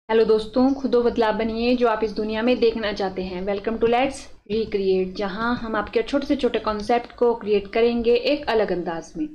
Hello दोस्तों, खुदो बदलाव बनिए जो आप इस दुनिया में देखना चाहते हैं। वेलकम टू लेट्स रिक्रिएट, जहां हम आपके छोटे से छोटे कॉन्सेप्ट को क्रिएट करेंगे एक अलग अंदाज में।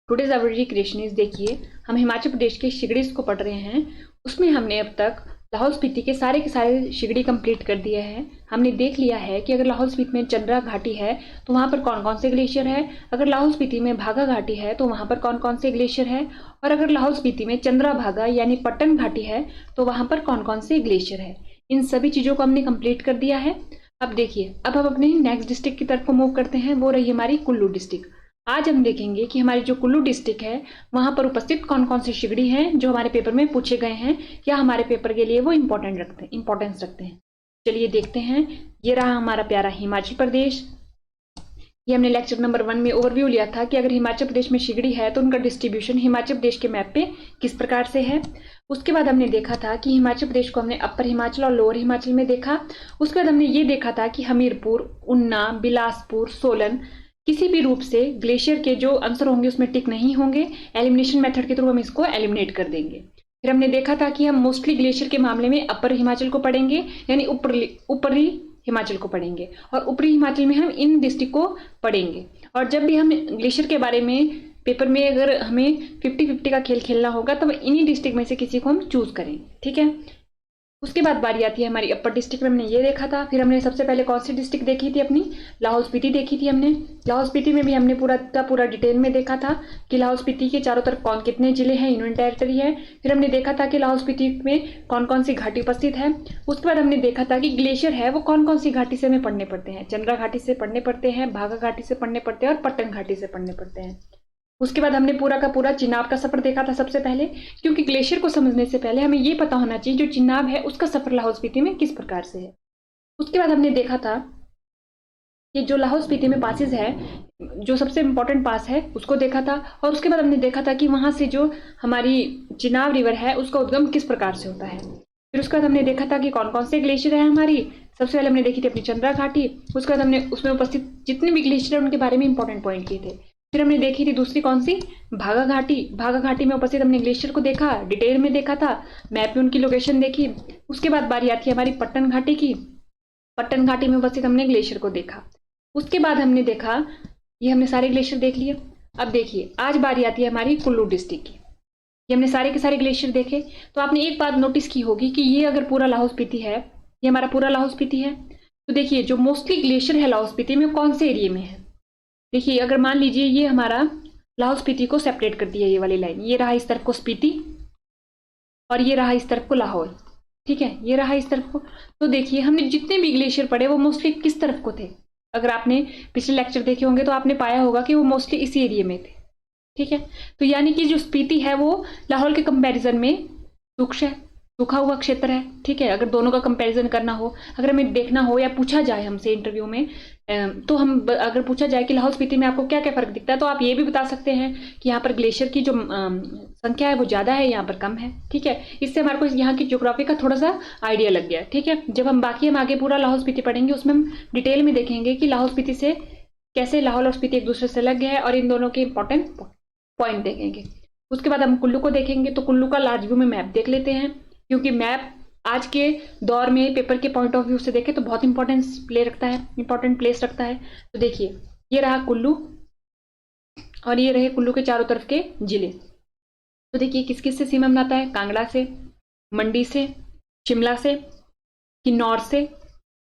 टुडेज आवर रिक्रिएशन इज, देखिए हम हिमाचल प्रदेश के शिगड़ीज को पढ़ रहे हैं। उसमें हमने अब तक लाहौल स्पीति के सारे शिगड़ी कंप्लीट कर दिए हैं। हमने देख लिया है कि अगर लाहौल स्पीति में चंद्रा घाटी है तो वहां पर कौन कौन से ग्लेशियर है, अगर लाहौल स्पीति में भागा घाटी है तो वहां पर कौन कौन से ग्लेशियर है, और अगर लाहौल स्पीति में चंद्रा भागा यानी पट्टन घाटी है तो वहां पर कौन कौन से ग्लेशियर है। इन सभी चीजों को हमने कंप्लीट कर दिया है। अब देखिए, अब हम अपने नेक्स्ट डिस्ट्रिक्ट की तरफ को मूव करते हैं, वो रही हमारी कुल्लू डिस्ट्रिक्ट। आज हम देखेंगे कि हमारी जो कुल्लू डिस्ट्रिक्ट है वहां पर उपस्थित कौन कौन से शिगड़ी हैं जो हमारे पेपर में पूछे गए हैं, क्या हमारे पेपर के लिए वो इंपॉर्टेंस रखते हैं। चलिए देखते हैं। ये रहा हमारा प्यारा हिमाचल प्रदेश। ये हमने लेक्चर नंबर 1 में ओवरव्यू लिया था कि अगर हिमाचल प्रदेश में शिगड़ी है तो उनका डिस्ट्रीब्यूशन हिमाचल प्रदेश के मैप पे किस प्रकार से है। उसके बाद हमने देखा था कि हिमाचल प्रदेश को हमने अपर हिमाचल और लोअर हिमाचल में देखा। उसके बाद हमने ये देखा था कि हमीरपुर, ऊना, बिलासपुर, सोलन किसी भी रूप से ग्लेशियर के जो आंसर होंगे उसमें टिक नहीं होंगे। एलिमिनेशन मेथड के थ्रू हम इसको एलिमिनेट कर देंगे। फिर हमने देखा था कि हम मोस्टली ग्लेशियर के मामले में अपर हिमाचल को पढ़ेंगे, यानी ऊपरी हिमाचल को पढ़ेंगे, और ऊपरी हिमाचल में हम इन डिस्ट्रिक्ट को पढ़ेंगे। और जब भी हम ग्लेशियर के बारे में पेपर में अगर हमें 50-50 का खेल खेलना होगा तब इन्हीं डिस्ट्रिक्ट में से किसी को हम चूज करेंगे, ठीक है। उसके बाद बारी आती है हमारी अपर डिस्ट्रिक्ट में। हमने ये देखा था। फिर हमने सबसे पहले कौन सी डिस्ट्रिक्ट देखी थी अपनी, लाहौल स्पीति देखी थी हमने। लाहौल स्पीति में भी हमने पूरा डिटेल में देखा था कि लाहौल स्पीति के चारों तरफ कौन कितने जिले हैं, यूनियन टेरिटरी है। फिर हमने देखा था कि लाहौल स्पीति में कौन कौन सी घाटी उपस्थित है। उसके बाद हमने देखा था कि ग्लेशियर है वो कौन कौन सी घाटी से हमें पढ़ने पड़ते हैं। चंद्रा घाटी से पढ़ने पड़ते हैं, भागा घाटी से पढ़ने पड़ते हैं और पट्टन घाटी से पढ़ने पड़ते हैं। उसके बाद हमने पूरा का पूरा चिनाब का सफर देखा था सबसे पहले, क्योंकि ग्लेशियर को समझने से पहले हमें ये पता होना चाहिए जो चिनाब है उसका सफर लाहौल स्पीति में किस प्रकार से है। उसके बाद हमने देखा था कि जो लाहौल स्पीति में पासेस है, जो सबसे इंपॉर्टेंट पास है उसको देखा था। और उसके बाद हमने देखा था कि वहां से जो हमारी चिनाब रिवर है उसका उद्गम किस प्रकार से होता है। फिर उसके बाद हमने देखा था कि कौन कौन से ग्लेशियर है हमारी। सबसे पहले हमने देखी थी अपनी चंद्रा घाटी। उसके बाद हमने उसमें उपस्थित जितने भी ग्लेशियर है उनके बारे में इंपॉर्टेंट पॉइंट किए थे। फिर हमने देखी थी दूसरी कौन सी, भागा घाटी। भागा घाटी में उपस्थित हमने ग्लेशियर को देखा, डिटेल में देखा था, मैप में उनकी लोकेशन देखी। उसके बाद बारी आती है हमारी पट्टन घाटी की। पट्टन घाटी में उपस्थित हमने ग्लेशियर को देखा। उसके बाद हमने देखा, ये हमने सारे ग्लेशियर देख लिए। अब देखिए, आज बारी आती है हमारी कुल्लू डिस्ट्रिक्ट की। ये हमने सारे के सारे ग्लेशियर देखे। तो आपने एक बात नोटिस की होगी कि ये अगर पूरा लाहौल स्पीति है, ये हमारा पूरा लाहौल स्पीति है, तो देखिए जो मोस्टली ग्लेशियर है लाहौल स्पीति में कौन से एरिया में है। देखिए, अगर मान लीजिए ये हमारा लाहौल स्पीति को सेपरेट कर दिया, ये वाली लाइन, ये रहा इस तरफ को स्पीति और ये रहा इस तरफ को लाहौल, ठीक है, ये रहा इस तरफ को। तो देखिए हमने जितने भी ग्लेशियर पढ़े वो मोस्टली किस तरफ को थे। अगर आपने पिछले लेक्चर देखे होंगे तो आपने पाया होगा कि वो मोस्टली इसी एरिया में थे, ठीक है। तो यानी कि जो स्पीति है वो लाहौल के कंपैरिजन में सूखा हुआ क्षेत्र है, ठीक है। अगर दोनों का कंपैरिजन करना हो, अगर हमें देखना हो या पूछा जाए हमसे इंटरव्यू में, तो हम अगर पूछा जाए कि लाहौल स्पीति में आपको क्या क्या फर्क दिखता है, तो आप ये भी बता सकते हैं कि यहाँ पर ग्लेशियर की जो संख्या है वो ज्यादा है, यहाँ पर कम है, ठीक है। इससे हमारे को यहाँ की ज्योग्राफी का थोड़ा सा आइडिया लग गया, ठीक है। जब हम आगे पूरा लाहौल स्पीति पढ़ेंगे उसमें हम डिटेल में देखेंगे कि लाहौल स्पीति से कैसे लाहौल और स्पीति एक दूसरे से लग गया है, और इन दोनों के इंपॉर्टेंट पॉइंट देखेंगे। उसके बाद हम कुल्लू को देखेंगे। तो कुल्लू का लार्ज व्यू में मैप देख लेते हैं, क्योंकि मैप आज के दौर में पेपर के पॉइंट ऑफ व्यू से देखें तो बहुत इंपॉर्टेंट प्लेस रखता है। तो देखिए, ये रहा कुल्लू और ये रहे कुल्लू के चारों तरफ के जिले। तो देखिए किस किस से सीमा बनाता है, कांगड़ा से, मंडी से, शिमला से, किन्नौर से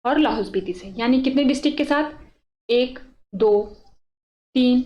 और लाहौल स्पीति से। यानी कितने डिस्ट्रिक्ट के साथ, 1 2 3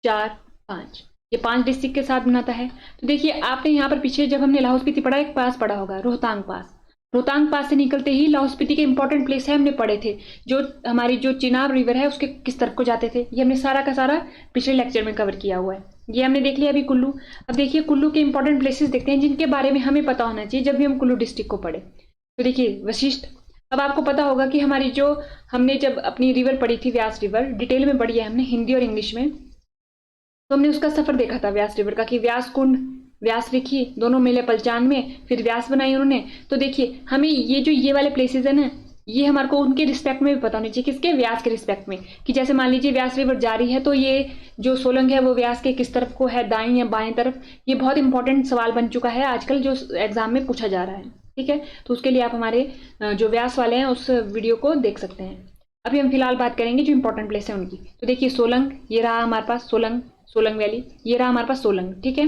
4 5, ये 5 डिस्ट्रिक्ट के साथ बनाता है। तो देखिए, आपने यहाँ पर पीछे जब हमने लाहौल स्पीति पढ़ा, एक पास पढ़ा होगा रोहतांग पास। रोहतांग पास से निकलते ही लाहौल स्पीति के इंपॉर्टेंट प्लेस है हमने पढ़े थे, जो हमारी जो चिनाब रिवर है उसके किस तरफ को जाते थे। ये हमने सारा का सारा पिछले लेक्चर में कवर किया हुआ है। ये हमने देख लिया अभी कुल्लू। अब देखिए कुल्लू के इंपॉर्टेंट प्लेसेस देखते हैं जिनके बारे में हमें पता होना चाहिए जब भी हम कुल्लू डिस्ट्रिक्ट को पढ़े। तो देखिए वशिष्ठ। अब आपको पता होगा कि हमारी जो हमने जब अपनी रिवर पढ़ी थी, व्यास रिवर, डिटेल में पढ़ी है हमने हिंदी और इंग्लिश में। तो हमने उसका सफर देखा था व्यास रिवर का, कि व्यास कुंड, व्यास रिखी दोनों मिले पलचान में, फिर व्यास बनाई उन्होंने। तो देखिए हमें ये वाले प्लेसेस है ना, ये हमारे को उनके रिस्पेक्ट में भी पता होनी चाहिए, किसके, व्यास के रिस्पेक्ट में। कि जैसे मान लीजिए व्यास रिवर जा रही है तो ये जो सोलंग है वो व्यास के किस तरफ को है, दाएं या बाएं तरफ। ये बहुत इंपॉर्टेंट सवाल बन चुका है आजकल, जो एग्जाम में पूछा जा रहा है। ठीक है, तो उसके लिए आप हमारे जो व्यास वाले हैं उस वीडियो को देख सकते हैं। अभी हम फिलहाल बात करेंगे जो इंपॉर्टेंट प्लेस है उनकी। तो देखिए सोलंग, ये रहा हमारे पास सोलंग, सोलंग वैली, ये रहा हमारे पास सोलंग, ठीक है।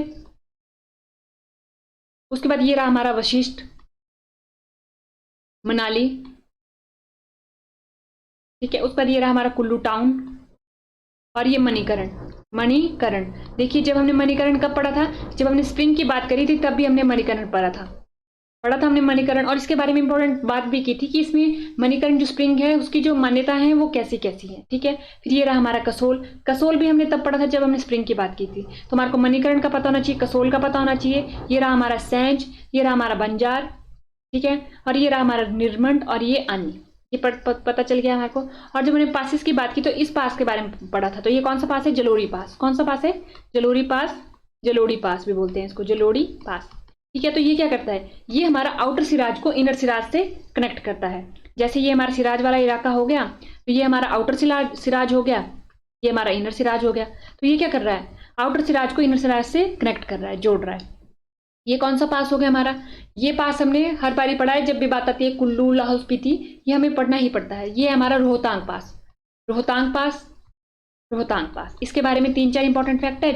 उसके बाद ये रहा हमारा वशिष्ठ, मनाली, ठीक है। उसके बाद ये रहा हमारा कुल्लू टाउन, और ये मणिकरण, मणिकरण। देखिए जब हमने मणिकरण कब पढ़ा था, जब हमने स्प्रिंग की बात करी थी तब भी हमने मणिकरण पढ़ा था हमने मणिकरण, और इसके बारे में इंपॉर्टेंट बात भी की थी कि इसमें मणिकरण जो स्प्रिंग है उसकी जो मान्यता है वो कैसी कैसी है, ठीक है। फिर ये रहा हमारा कसोल, कसोल भी हमने तब पढ़ा था जब हमने स्प्रिंग की बात की थी। तो हमारे को मणिकरण का पता होना चाहिए, कसोल का पता होना चाहिए। ये रहा हमारा सैंज, ये रहा हमारा बंजार, ठीक है, और ये रहा हमारा निर्मंड, और ये आनी, ये पता चल गया हमारे को। और जब हमने पासिस की बात की तो इस पास के बारे में पढ़ा था। तो ये कौन सा पास है, जलोड़ी पास। कौन सा पास है, जलोड़ी पास, जलोड़ी पास भी बोलते हैं इसको, जलोड़ी पास, ठीक है। तो ये क्या करता है, ये हमारा आउटर सिराज को इनर सिराज से कनेक्ट करता है। जैसे ये हमारा सिराज वाला इलाका हो गया, तो ये हमारा आउटर सिराज हो गया, ये हमारा इनर सिराज हो गया। तो ये क्या कर रहा है, आउटर सिराज को इनर सिराज से कनेक्ट कर रहा है, जोड़ रहा है। ये कौन सा पास हो गया हमारा, ये पास हमने हर बारी पढ़ा है, जब भी बात आती है कुल्लू लाहौल स्पीति, ये हमें पढ़ना ही पड़ता है। ये हमारा रोहतांग पास, रोहतांग पास, रोहतांग पास। इसके बारे में 3-4 इंपॉर्टेंट फैक्ट है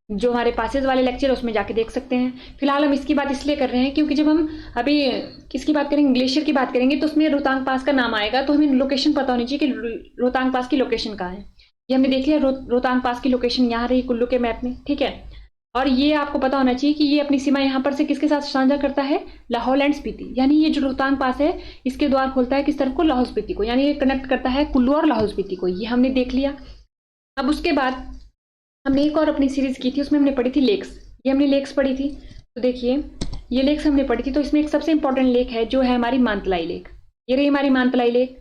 जो हमारे पासेज वाले लेक्चर है उसमें जाके देख सकते हैं। फिलहाल हम इसकी बात इसलिए कर रहे हैं क्योंकि जब हम अभी किसकी बात करेंगे, ग्लेशियर की बात करेंगे, तो उसमें रोहतांग पास का नाम आएगा, तो हमें लोकेशन पता होनी चाहिए कि रोहतांग पास की लोकेशन कहाँ है। ये हमने देख लिया, रोहतांग पास की लोकेशन यहाँ रही कुल्लू के मैप में, ठीक है। और ये आपको पता होना चाहिए कि ये अपनी सीमा यहाँ पर से किसके साथ साझा करता है, लाहौल एंड स्पीति। यानी ये जो रोहतांग पास है इसके द्वार खोलता है किस तरफ को, लाहौल स्पीति को, यानी ये कनेक्ट करता है कुल्लू और लाहौल स्पीति को। ये हमने देख लिया। अब उसके बाद हमने एक और अपनी सीरीज की थी, उसमें हमने पढ़ी थी लेक्स। ये हमने लेक्स पढ़ी थी, तो देखिए ये लेक्स हमने पढ़ी थी। तो इसमें एक सबसे इंपॉर्टेंट लेक है जो है हमारी मानतलाई लेक, ये रही हमारी मानतलाई लेक।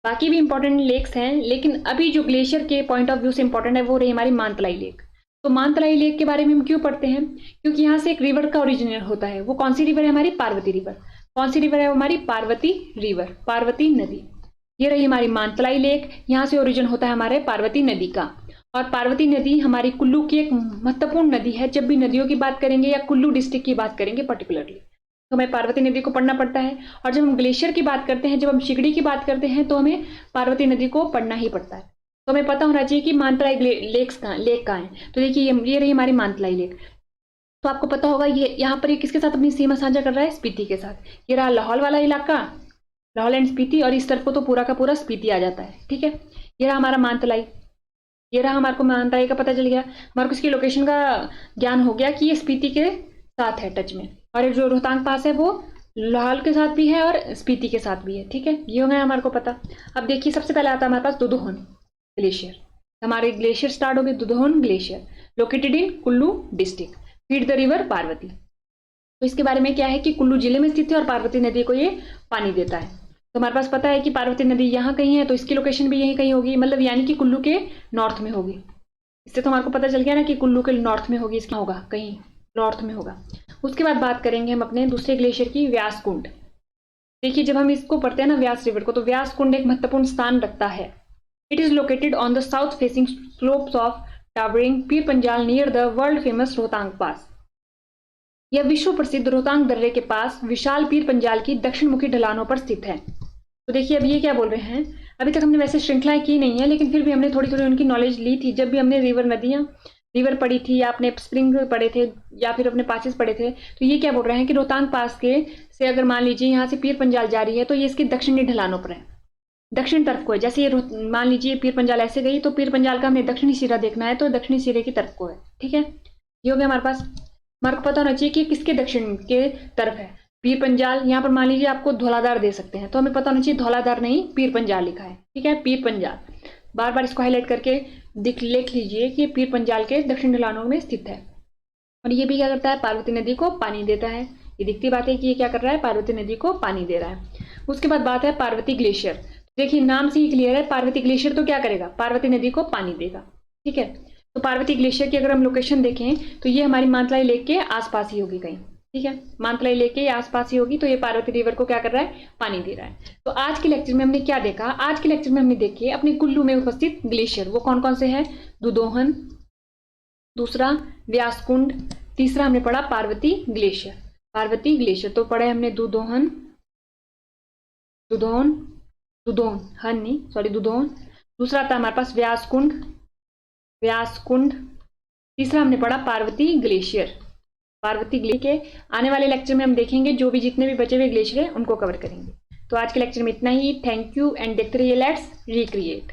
बाकी भी इंपॉर्टेंट लेक्स हैं, लेकिन अभी जो ग्लेशियर के पॉइंट ऑफ व्यू से इंपॉर्टेंट है वो रही हमारी मानतलाई लेक। तो मानतलाई लेक के बारे में हम क्यों पढ़ते हैं, क्योंकि यहाँ से एक रिवर का ओरिजिनेट होता है। वो कौन सी रिवर है हमारी, पार्वती रिवर। कौन सी रिवर है हमारी, पार्वती रिवर, पार्वती नदी। ये रही हमारी मानतलाई लेक, यहाँ से ओरिजिन होता है हमारे पार्वती नदी का। और पार्वती नदी हमारी कुल्लू की एक महत्वपूर्ण नदी है। जब भी नदियों की बात करेंगे या कुल्लू डिस्ट्रिक्ट की बात करेंगे पर्टिकुलरली, तो हमें पार्वती नदी को पढ़ना पड़ता है। और जब हम ग्लेशियर की बात करते हैं, जब हम शिगड़ी की बात करते हैं, तो हमें पार्वती नदी को पढ़ना ही पड़ता है। तो हमें पता होना चाहिए कि मानतलाई लेक कहाँ है। तो देखिए ये रही हमारी मानतलाई लेक। तो आपको पता होगा ये यहाँ पर ये किसके साथ अपनी सीमा साझा कर रहा है, स्पीति के साथ। ये रहा लाहौल वाला इलाका, लाहौल एंड स्पीति, और इस तरफ को तो पूरा का पूरा स्पीति आ जाता है, ठीक है। ये रहा हमारा मानतलाई, ये रहा हमारे को मानतलाई का पता चल गया। हमारे को इसकी लोकेशन का ज्ञान हो गया कि ये स्पीति के साथ है टच में, और जो रोहतांग पास है वो लाहौल के साथ भी है और स्पीति के साथ भी है, ठीक है। ये हो गया हमारे को पता। अब देखिए सबसे पहले आता है हमारे पास दुधोहन ग्लेशियर। हमारे ग्लेशियर स्टार्ट हो गए, Dudhohan glacier located in Kullu district, feed the river Parvati. तो इसके बारे में क्या है कि कुल्लू जिले में स्थित है और पार्वती नदी को ये पानी देता है। तो हमारे पास पता है कि पार्वती नदी यहाँ कहीं है, तो इसकी लोकेशन भी यहीं कहीं होगी, मतलब यानी कि कुल्लू के नॉर्थ में होगी। इससे तो हमारे को पता चल गया ना कि कुल्लू के नॉर्थ में होगी, इसका होगा कहीं नॉर्थ में होगा। उसके बाद बात करेंगे हम अपने दूसरे ग्लेशियर की, व्यास कुंड। देखिए जब हम इसको पढ़ते हैं ना व्यास रिवर को, तो व्यास कुंड एक महत्वपूर्ण स्थान रखता है। It is located on the south facing slopes of towering Pir Panjal near the world famous Rohtang pass. यह विश्व प्रसिद्ध रोहतांग दर्रे के पास विशाल पीर पंजाल की दक्षिण मुखी ढलानों पर स्थित है। तो देखिए अब ये क्या बोल रहे हैं, अभी तक हमने वैसे श्रृंखलाएं की नहीं है, लेकिन फिर भी हमने थोड़ी थोड़ी उनकी नॉलेज ली थी। जब भी हमने रिवर पढ़ी थी, या अपने स्प्रिंग पढ़े थे, या फिर अपने पासेस पढ़े थे, तो ये क्या बोल रहे हैं कि रोहतांग पास के से अगर मान लीजिए यहाँ से पीर पंजाल जा रही है, तो ये इसकी दक्षिणी ढलानों पर है, दक्षिण तरफ को है। जैसे ये मान लीजिए पीर पंजाल ऐसे गई, तो पीर पंजाल का हमने दक्षिणी सिरा देखना है, तो दक्षिणी सिरे की तरफ को है, ठीक है। ये हो गया हमारे पास। हमारे को पता होना चाहिए कि किसके दक्षिण के तरफ है पीर पंजाल। यहाँ पर मान लीजिए आपको धौलाधार दे सकते हैं, तो हमें पता होना चाहिए धौलाधार नहीं पीर पंजाल लिखा है, ठीक है, पीर पंजाल। बार बार इसको हाईलाइट करके लिख लीजिए कि पीर पंजाल के दक्षिण ढलानों में स्थित है। और ये भी क्या करता है, पार्वती नदी को पानी देता है। ये दिखती बात है कि ये क्या कर रहा है, पार्वती नदी को पानी दे रहा है। उसके बाद बात है पार्वती ग्लेशियर। देखिए नाम से ही क्लियर है, पार्वती ग्लेशियर तो क्या करेगा, पार्वती नदी को पानी देगा, ठीक है। तो पार्वती ग्लेशियर की अगर हम लोकेशन देखें, तो ये हमारी मानतलाई लेक के आसपास ही होगी कहीं, ठीक है, मानतलाई लेक के आसपास ही होगी। तो ये पार्वती रिवर को क्या कर रहा है, पानी दे रहा है। तो आज के लेक्चर में हमने क्या देखा, आज के लेक्चर में हमने देखिए अपने कुल्लू में उपस्थित ग्लेशियर, वो कौन कौन से हैं, दुधोहन, दूसरा व्यासकुंड, तीसरा हमने पढ़ा पार्वती ग्लेशियर। पार्वती ग्लेशियर तो पढ़ा है हमने दुदोहन, दुदोन, दुदोन हन नहीं सॉरी दुदोन। दूसरा था हमारे पास व्यासकुंड, व्यासकुंड। तीसरा हमने पढ़ा पार्वती ग्लेशियर, पार्वती ग्लेशियर के आने वाले लेक्चर में हम देखेंगे जो भी जितने भी बचे हुए ग्लेशियर हैं उनको कवर करेंगे। तो आज के लेक्चर में इतना ही। थैंक यू एंड देखते रहिए लेट्स रिक्रिएट।